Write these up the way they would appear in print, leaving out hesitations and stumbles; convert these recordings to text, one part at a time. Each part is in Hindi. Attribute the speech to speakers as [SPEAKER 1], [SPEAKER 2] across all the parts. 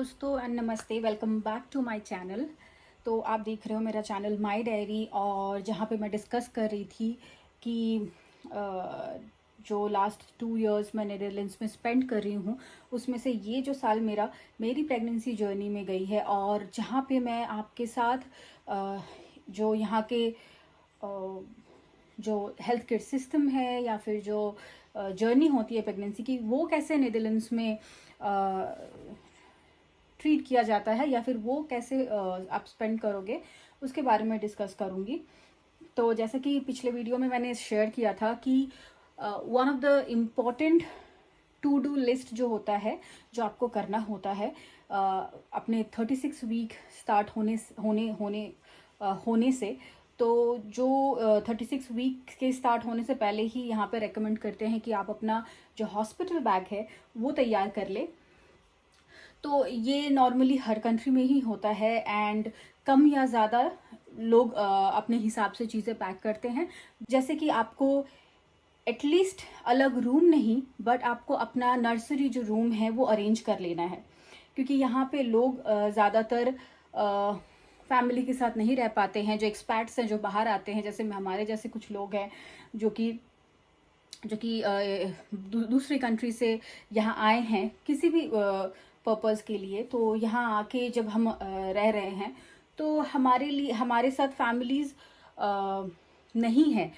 [SPEAKER 1] दोस्तों एंड नमस्ते, welcome back to my channel. तो आप देख रहे हो मेरा चैनल माय डायरी, और जहाँ पे मैं डिस्कस कर रही थी कि जो लास्ट 2 इयर्स मैं नेदरलैंड्स में स्पेंड कर रही हूँ, उसमें से ये जो साल मेरी प्रेगनेंसी जर्नी में गई है, और जहाँ पे मैं आपके साथ जो यहाँ के जो हेल्थ केयर सिस्टम है या फिर जो जर्नी होती है प्रेगनेंसी की, वो कैसे नेदरलैंड्स में ट्रीट किया जाता है या फिर वो कैसे आप स्पेंड करोगे, उसके बारे में डिस्कस करूँगी। तो जैसे कि पिछले वीडियो में मैंने शेयर किया था कि one of the important to do list जो होता है, जो आपको करना होता है अपने 36 वीक स्टार्ट होने से, तो जो 36 वीक के स्टार्ट होने से पहले ही यहाँ पे रेकमेंड करते हैं कि आप अपना जो हॉस्पिटल बैग है वो तैयार कर ले। तो ये नॉर्मली हर कंट्री में ही होता है, एंड कम या ज़्यादा लोग अपने हिसाब से चीज़ें पैक करते हैं। जैसे कि आपको एटलीस्ट अलग रूम नहीं, बट आपको अपना नर्सरी जो रूम है वो अरेंज कर लेना है, क्योंकि यहाँ पे लोग ज़्यादातर फैमिली के साथ नहीं रह पाते हैं। जो एक्सपैट्स हैं, जो बाहर आते हैं, जैसे हमारे जैसे कुछ लोग हैं जो कि दूसरी कंट्री से यहाँ आए हैं किसी भी पर्पज़ के लिए, तो यहाँ आके जब हम रह रहे हैं तो हमारे लिए हमारे साथ फैमिलीज़ नहीं है।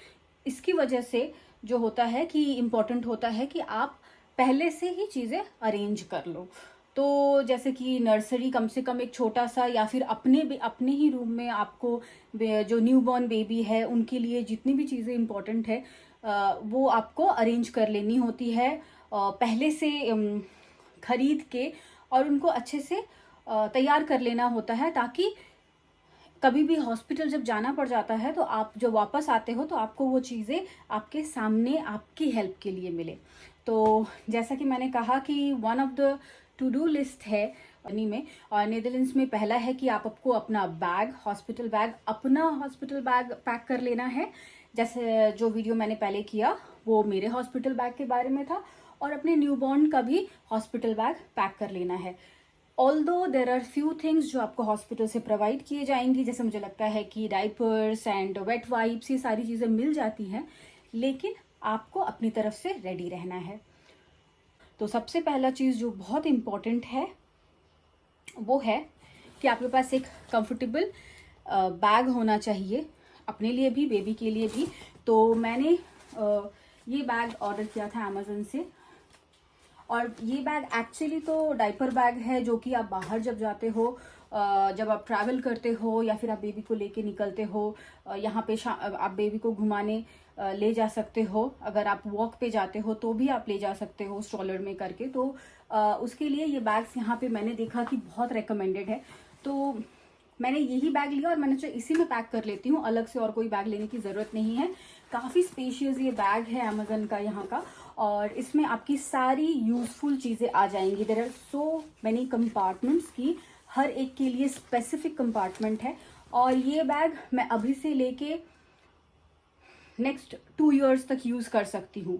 [SPEAKER 1] इसकी वजह से जो होता है कि इम्पॉर्टेंट होता है कि आप पहले से ही चीज़ें अरेंज कर लो। तो जैसे कि नर्सरी कम से कम एक छोटा सा, या फिर अपने ही रूम में आपको जो न्यूबॉर्न बेबी है उनके लिए जितनी भी चीज़ें इम्पॉर्टेंट है वो आपको अरेंज कर लेनी होती है पहले से खरीद के, और उनको अच्छे से तैयार कर लेना होता है, ताकि कभी भी हॉस्पिटल जब जाना पड़ जाता है तो आप जब वापस आते हो तो आपको वो चीज़ें आपके सामने आपकी हेल्प के लिए मिले। तो जैसा कि मैंने कहा कि one of the two do list है में, और नेदरलैंड्स में पहला है कि आपको अपना अपना हॉस्पिटल बैग पैक कर लेना है। जैसे जो वीडियो मैंने पहले किया वो मेरे हॉस्पिटल बैग के बारे में था, और अपने न्यूबॉर्न का भी हॉस्पिटल बैग पैक कर लेना है। Although there are few things जो आपको हॉस्पिटल से प्रोवाइड किए जाएंगी, जैसे मुझे लगता है कि डाइपर्स एंड वेट वाइप्स, ये सारी चीज़ें मिल जाती हैं, लेकिन आपको अपनी तरफ से रेडी रहना है। तो सबसे पहला चीज़ जो बहुत इम्पॉर्टेंट है वो है कि आपके पास एक कंफर्टेबल बैग होना चाहिए, अपने लिए भी बेबी के लिए भी। तो मैंने ये बैग ऑर्डर किया था अमेज़न से, और ये बैग एक्चुअली तो डाइपर बैग है, जो कि आप बाहर जब जाते हो, जब आप ट्रैवल करते हो या फिर आप बेबी को लेके निकलते हो, यहाँ पे आप बेबी को घुमाने ले जा सकते हो। अगर आप वॉक पे जाते हो तो भी आप ले जा सकते हो स्ट्रॉलर में करके। तो उसके लिए ये बैग्स यहाँ पे मैंने देखा कि बहुत रिकमेंडेड है, तो मैंने यही बैग लिया, और मैंने इसी में पैक कर लेती हूँ, अलग से और कोई बैग लेने की ज़रूरत नहीं है। काफ़ी स्पेशियस ये बैग है अमेज़न का यहाँ का, और इसमें आपकी सारी यूज़फुल चीज़ें आ जाएंगी। There are so many compartments की हर एक के लिए स्पेसिफिक कंपार्टमेंट है, और ये बैग मैं अभी से लेके नेक्स्ट 2 इयर्स तक यूज़ कर सकती हूँ।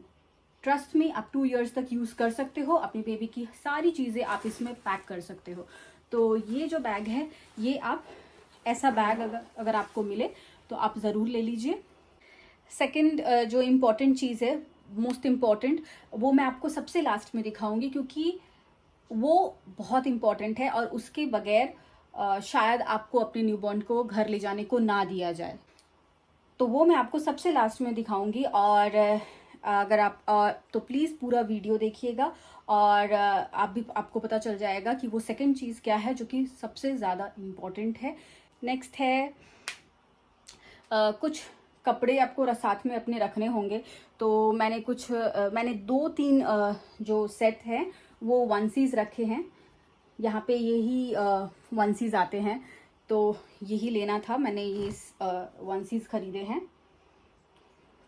[SPEAKER 1] ट्रस्ट मी, आप 2 इयर्स तक यूज़ कर सकते हो। अपनी बेबी की सारी चीज़ें आप इसमें पैक कर सकते हो। तो ये जो बैग है, ये आप ऐसा बैग अगर आपको मिले तो आप ज़रूर ले लीजिए। सेकंड जो इम्पॉर्टेंट चीज़ है, मोस्ट इम्पॉर्टेंट, वो मैं आपको सबसे लास्ट में दिखाऊंगी, क्योंकि वो बहुत इम्पॉर्टेंट है, और उसके बगैर शायद आपको अपने न्यूबॉर्न को घर ले जाने को ना दिया जाए। तो वो मैं आपको सबसे लास्ट में दिखाऊंगी, और अगर आप तो प्लीज़ पूरा वीडियो देखिएगा, और आपको पता चल जाएगा कि वो सेकंड चीज़ क्या है जो कि सबसे ज़्यादा इम्पॉर्टेंट है। नेक्स्ट है कुछ कपड़े आपको साथ में अपने रखने होंगे। तो मैंने 2-3 जो सेट हैं वो वनसीज रखे हैं। यहाँ पे यही वनसीज आते हैं, तो यही लेना था, मैंने ये वनसीज खरीदे हैं।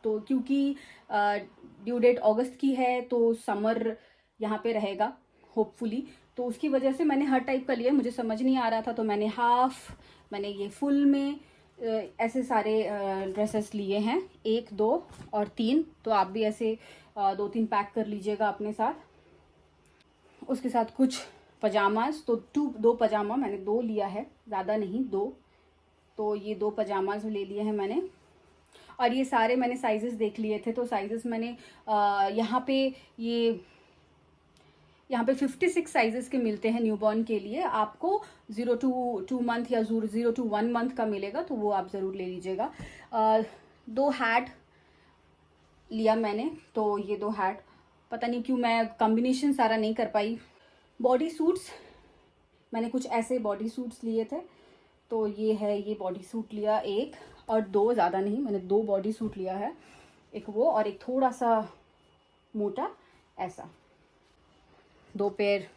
[SPEAKER 1] तो क्योंकि ड्यू डेट अगस्त की है, तो समर यहाँ पे रहेगा होपफुली, तो उसकी वजह से मैंने हर टाइप का लिया। मुझे समझ नहीं आ रहा था, तो मैंने मैंने ये फुल में ऐसे सारे ड्रेसेस लिए हैं, 1, 2 और 3। तो आप भी ऐसे 2-3 पैक कर लीजिएगा अपने साथ। उसके साथ कुछ पजामाज, तो दो पजामा मैंने 2 लिया है, ज़्यादा नहीं 2। तो ये 2 पजामाज ले लिए हैं मैंने। और ये सारे मैंने साइजेस देख लिए थे, तो साइजेस मैंने यहाँ पे 56 साइजेस के मिलते हैं न्यूबॉर्न के लिए। आपको 0 to 2 मंथ या 0 to 1 मंथ का मिलेगा, तो वो आप ज़रूर ले लीजिएगा। 2 हैट लिया मैंने, तो ये 2 हैट पता नहीं क्यों मैं कॉम्बिनेशन सारा नहीं कर पाई। बॉडी सूट्स मैंने कुछ ऐसे बॉडी सूट्स लिए थे, तो ये है, ये बॉडी सूट लिया एक, और 2, ज़्यादा नहीं, मैंने 2 बॉडी सूट लिया है, एक वो और एक थोड़ा सा मोटा ऐसा। 2 पेयर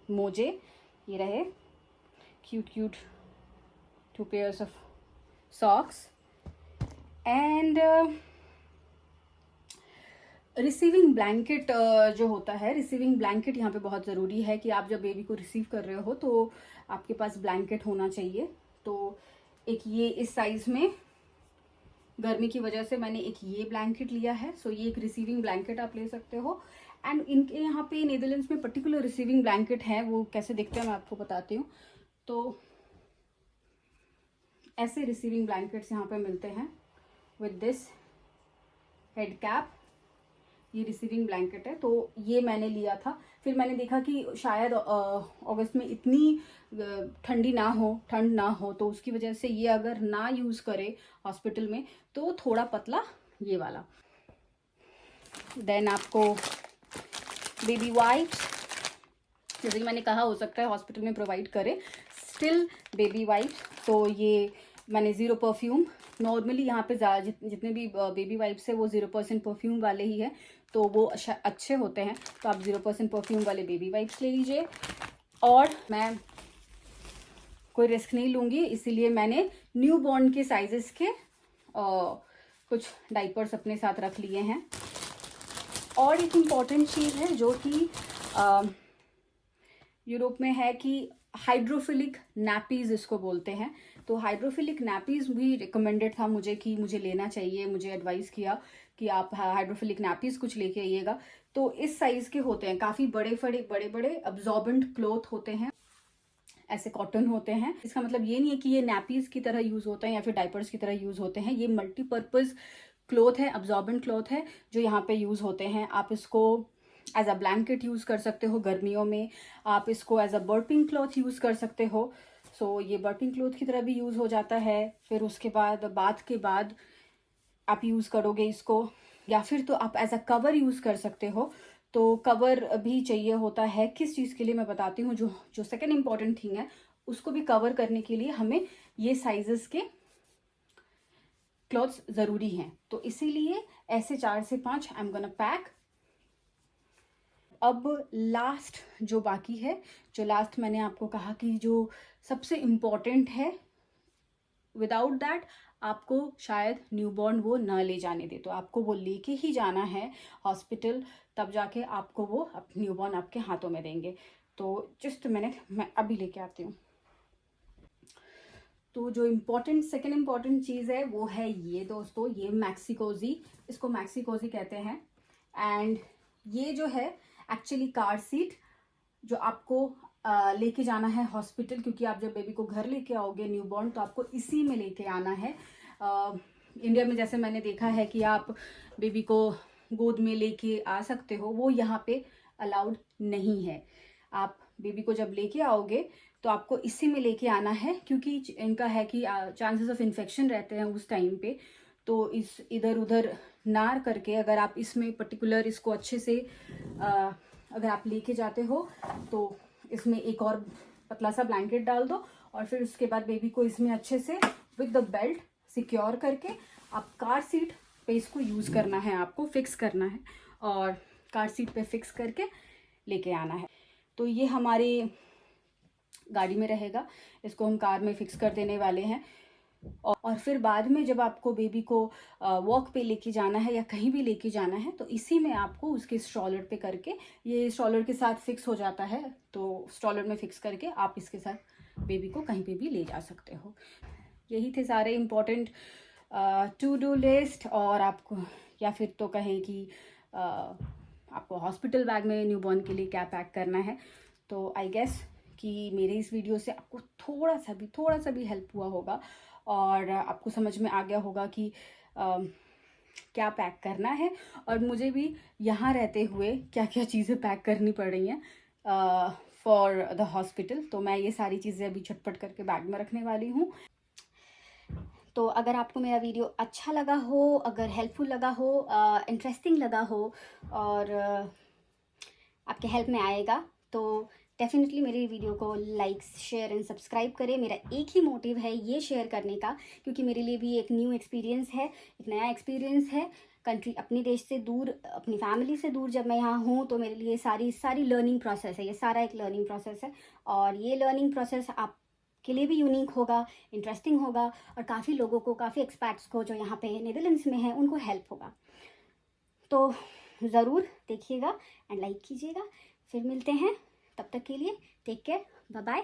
[SPEAKER 1] मोजे ये रहे, cute 2 pairs of socks. And receiving blanket जो होता है, रिसीविंग ब्लैंकेट यहाँ पे बहुत ज़रूरी है कि आप जब बेबी को रिसीव कर रहे हो तो आपके पास ब्लैंकेट होना चाहिए। तो एक ये इस साइज़ में, गर्मी की वजह से मैंने एक ये ब्लैंकेट लिया है। सो ये एक रिसीविंग ब्लैंकेट आप ले सकते हो। एंड इनके यहाँ पे नीदरलैंड्स में पर्टिकुलर रिसीविंग ब्लैंकेट हैं, वो कैसे दिखते हैं मैं आपको बताती हूँ। तो ऐसे रिसीविंग ब्लैंकेट्स यहाँ पे मिलते हैं विद दिस हेड कैप। ये रिसीविंग ब्लैंकेट है, तो ये मैंने लिया था। फिर मैंने देखा कि शायद अगस्त में इतनी ठंड ना हो, तो उसकी वजह से ये अगर ना यूज़ करे हॉस्पिटल में तो थोड़ा पतला ये वाला। देन आपको बेबी वाइप्स, जैसे कि मैंने कहा हो सकता है हॉस्पिटल में प्रोवाइड करे स्टिल बेबी वाइप्स। तो ये मैंने 0 परफ्यूम, नॉर्मली यहाँ पे जितने भी बेबी वाइप्स है वो 0% परफ्यूम वाले ही है, तो वो अच्छे होते हैं। तो आप 0% परफ्यूम वाले बेबी वाइप्स ले लीजिए। और मैं कोई रिस्क नहीं लूँगी, इसीलिए मैंने न्यू बॉर्न के साइजेस के कुछ डाइपर्स अपने साथ रख लिए हैं। और एक इम्पॉर्टेंट चीज़ है जो कि यूरोप में है कि हाइड्रोफिलिक नैपीज़ इसको बोलते हैं। तो हाइड्रोफिलिक नैपीज़ भी रिकमेंडेड था मुझे कि मुझे लेना चाहिए, मुझे एडवाइस किया कि आप हाइड्रोफिलिक नैपीज़ कुछ लेके आइएगा। तो इस साइज़ के होते हैं, काफ़ी बड़े अब्जॉर्बेंट क्लॉथ होते हैं, ऐसे कॉटन होते हैं। इसका मतलब ये नहीं है कि ये नैपीज़ की तरह यूज़ होते हैं या फिर डाइपर्स की तरह यूज़ होते हैं। ये मल्टीपर्पज़ क्लॉथ है, अब्जॉर्बेंट क्लॉथ है जो यहाँ पे यूज़ होते हैं। आप इसको एज अ ब्लैंकेट यूज़ कर सकते हो गर्मियों में, आप इसको as a burping cloth use कर सकते हो। सो ये बर्पिंग क्लॉथ की तरह भी यूज़ हो जाता है। फिर उसके बाद बात के बाद आप यूज़ करोगे इसको, या फिर तो आप एज अ कवर यूज़ कर सकते हो। तो कवर भी चाहिए होता है, किस चीज़ के लिए मैं बताती हूँ। जो सेकेंड इम्पॉर्टेंट थिंग है, उसको भी कवर करने के लिए हमें ये साइजेस के क्लॉथ्स ज़रूरी हैं। तो इसीलिए ऐसे 4 से 5 आई एम गोना पैक। अब लास्ट जो बाकी है, जो लास्ट मैंने आपको कहा कि जो सबसे इम्पॉर्टेंट है, विदाउट दैट आपको शायद न्यूबॉर्न वो ना ले जाने दे, तो आपको वो लेके ही जाना है हॉस्पिटल, तब जाके आपको वो न्यूबॉर्न आपके हाथों में देंगे। तो जस्ट मिनट, मैं अभी लेके आती हूँ। तो जो सेकेंड इम्पॉर्टेंट चीज़ है वो है ये दोस्तों, ये मैक्सिकोजी, इसको मैक्सिकोजी कहते हैं। एंड ये जो है एक्चुअली कार सीट जो आपको लेके जाना है हॉस्पिटल, क्योंकि आप जब बेबी को घर लेके आओगे न्यूबॉर्न तो आपको इसी में लेके आना है। इंडिया में जैसे मैंने देखा है कि आप बेबी को गोद में लेके आ सकते हो, वो यहाँ पे अलाउड नहीं है। आप बेबी को जब लेके आओगे तो आपको इसी में लेके आना है, क्योंकि इनका है कि चांसेस ऑफ इन्फेक्शन रहते हैं उस टाइम पे। तो इस इधर उधर ना करके अगर आप इसमें पर्टिकुलर इसको अच्छे से अगर आप लेके जाते हो तो इसमें एक और पतला सा ब्लैंकेट डाल दो, और फिर उसके बाद बेबी को इसमें अच्छे से विद द बेल्ट सिक्योर करके आप कार सीट पे इसको यूज़ करना है, आपको फिक्स करना है और कार सीट पे फिक्स करके लेके आना है। तो ये हमारी गाड़ी में रहेगा, इसको हम कार में फिक्स कर देने वाले हैं। और फिर बाद में जब आपको बेबी को वॉक पे लेके जाना है या कहीं भी लेके जाना है तो इसी में आपको उसके स्ट्रॉलर पे करके, ये स्ट्रॉलर के साथ फिक्स हो जाता है, तो स्ट्रॉलर में फिक्स करके आप इसके साथ बेबी को कहीं पे भी ले जा सकते हो। यही थे सारे इम्पोर्टेंट टू डू लिस्ट। और आपको या फिर तो कहें कि आपको हॉस्पिटल बैग में न्यूबॉर्न के लिए क्या पैक करना है। तो आई गेस कि मेरे इस वीडियो से आपको थोड़ा सा भी हेल्प हुआ होगा और आपको समझ में आ गया होगा कि क्या पैक करना है, और मुझे भी यहाँ रहते हुए क्या क्या चीज़ें पैक करनी पड़ रही हैं फॉर द हॉस्पिटल। तो मैं ये सारी चीज़ें अभी झटपट करके बैग में रखने वाली हूँ। तो अगर आपको मेरा वीडियो अच्छा लगा हो, अगर हेल्पफुल लगा हो, इंटरेस्टिंग लगा हो और आपके हेल्प में आएगा, तो डेफिनेटली मेरी वीडियो को लाइक, शेयर एंड सब्सक्राइब करें। मेरा एक ही मोटिव है ये शेयर करने का, क्योंकि मेरे लिए भी एक न्यू एक्सपीरियंस है, एक नया एक्सपीरियंस है। कंट्री, अपने देश से दूर, अपनी फैमिली से दूर जब मैं यहाँ हूँ तो मेरे लिए सारी लर्निंग प्रोसेस है, ये सारा एक लर्निंग प्रोसेस है। और ये लर्निंग प्रोसेस आप के लिए भी यूनिक होगा, इंटरेस्टिंग होगा, और काफ़ी लोगों को, काफ़ी एक्सपर्ट्स को जो यहाँ पे नीदरलैंड्स में हैं उनको हेल्प होगा। तो ज़रूर देखिएगा एंड लाइक कीजिएगा। फिर मिलते हैं, तब तक के लिए टेक केयर, बाय बाय।